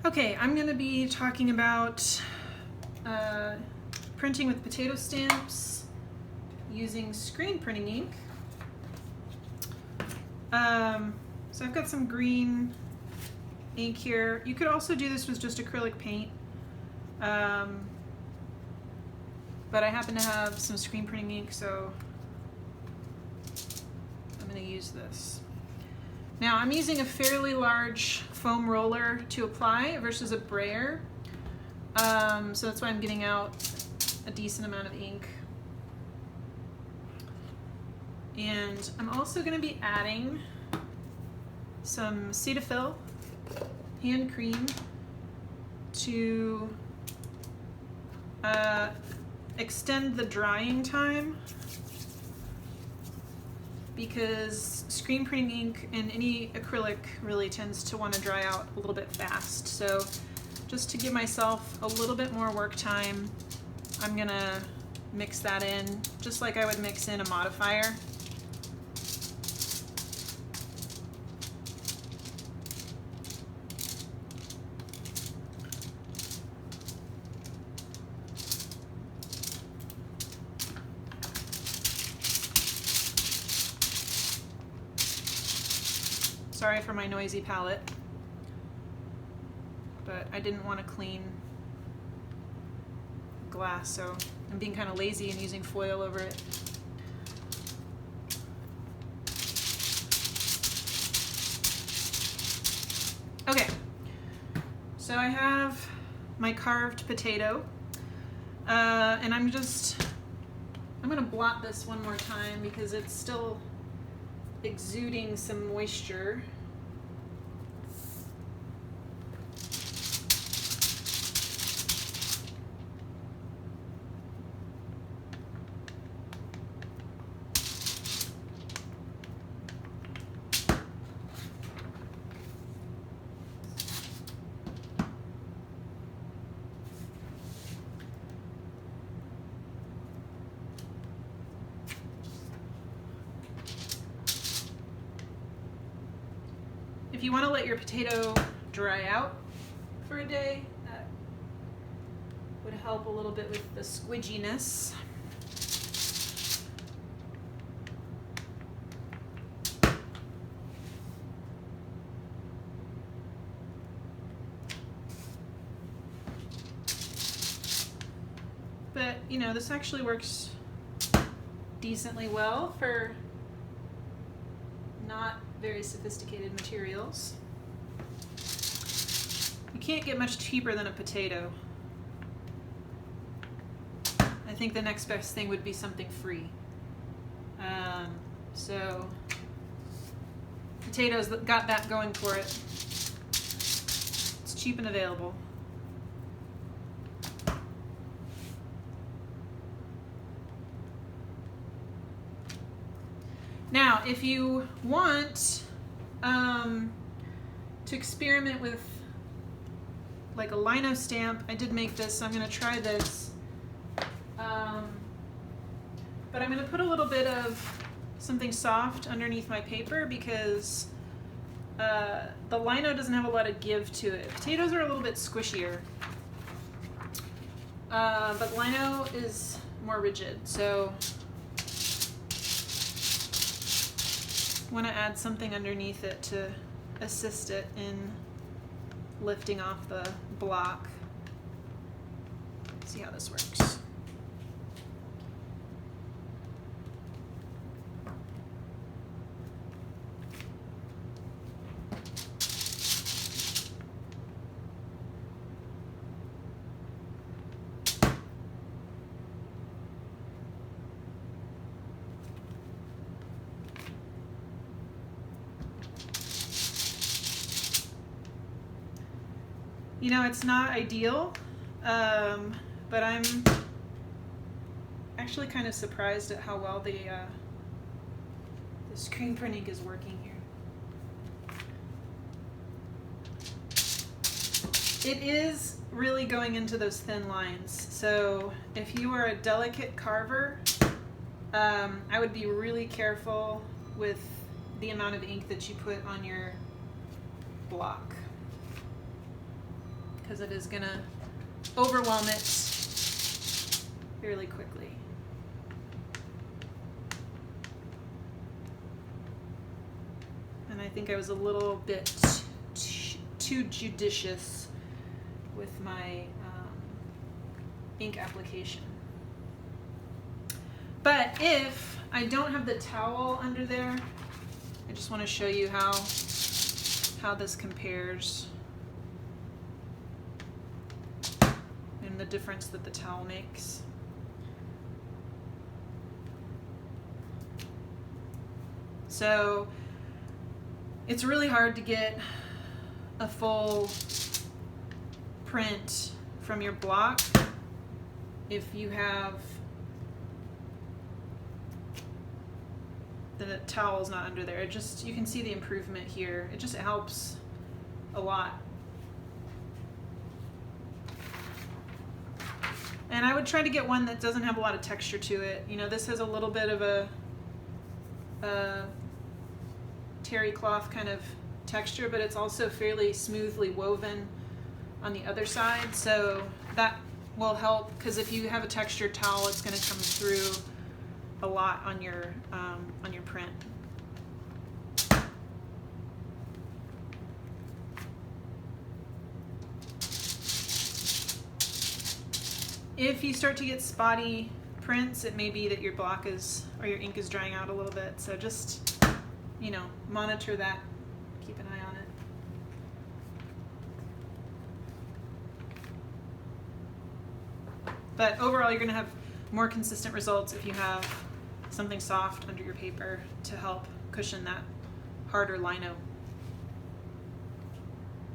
Okay, I'm going to be talking about printing with potato stamps using screen printing ink. So I've got some green ink here. You could also do this with just acrylic paint, but I happen to have some screen printing ink, so I'm going to use this. Now I'm using a fairly large foam roller to apply versus a brayer, so that's why I'm getting out a decent amount of ink. And I'm also going to be adding some Cetaphil hand cream to extend the drying time, because screen printing ink and any acrylic really tends to want to dry out a little bit fast. So just to give myself a little bit more work time, I'm gonna mix that in just like I would mix in a modifier. Sorry for my noisy palette, but I didn't want to clean glass, so I'm being kind of lazy and using foil over it. Okay, so I have my carved potato, and I'm going to blot this one more time because it's still exuding some moisture. If you want to let your potato dry out for a day, that would help a little bit with the squidginess. But, you know, this actually works decently well for not very sophisticated materials. You can't get much cheaper than a potato. I think the next best thing would be something free. So potatoes got that going for it. It's cheap and available. Now, if you want to experiment with like a Lino stamp, I did make this, so I'm going to try this. But I'm going to put a little bit of something soft underneath my paper because the Lino doesn't have a lot of give to it. Potatoes are a little bit squishier, but Lino is more rigid, so want to add something underneath it to assist it in lifting off the block. Let's see how this works. You know, it's not ideal, but I'm actually kind of surprised at how well the screen printing is working here. It is really going into those thin lines, so if you are a delicate carver, I would be really careful with the amount of ink that you put on your block. because it is gonna overwhelm it fairly quickly. And I think I was a little bit too judicious with my ink application. But if I don't have the towel under there, I just want to show you how this compares and the difference that the towel makes. So it's really hard to get a full print from your block if you have the towel's not under there. It just, you can see the improvement here. It just helps a lot. And I would try to get one that doesn't have a lot of texture to it. You know, this has a little bit of a terry cloth kind of texture, but it's also fairly smoothly woven on the other side, so that will help, because if you have a textured towel, it's going to come through a lot on your print. If you start to get spotty prints, it may be that your block is, or your ink is drying out a little bit, so just, you know, monitor that, keep an eye on it. But overall, you're going to have more consistent results if you have something soft under your paper to help cushion that harder lino.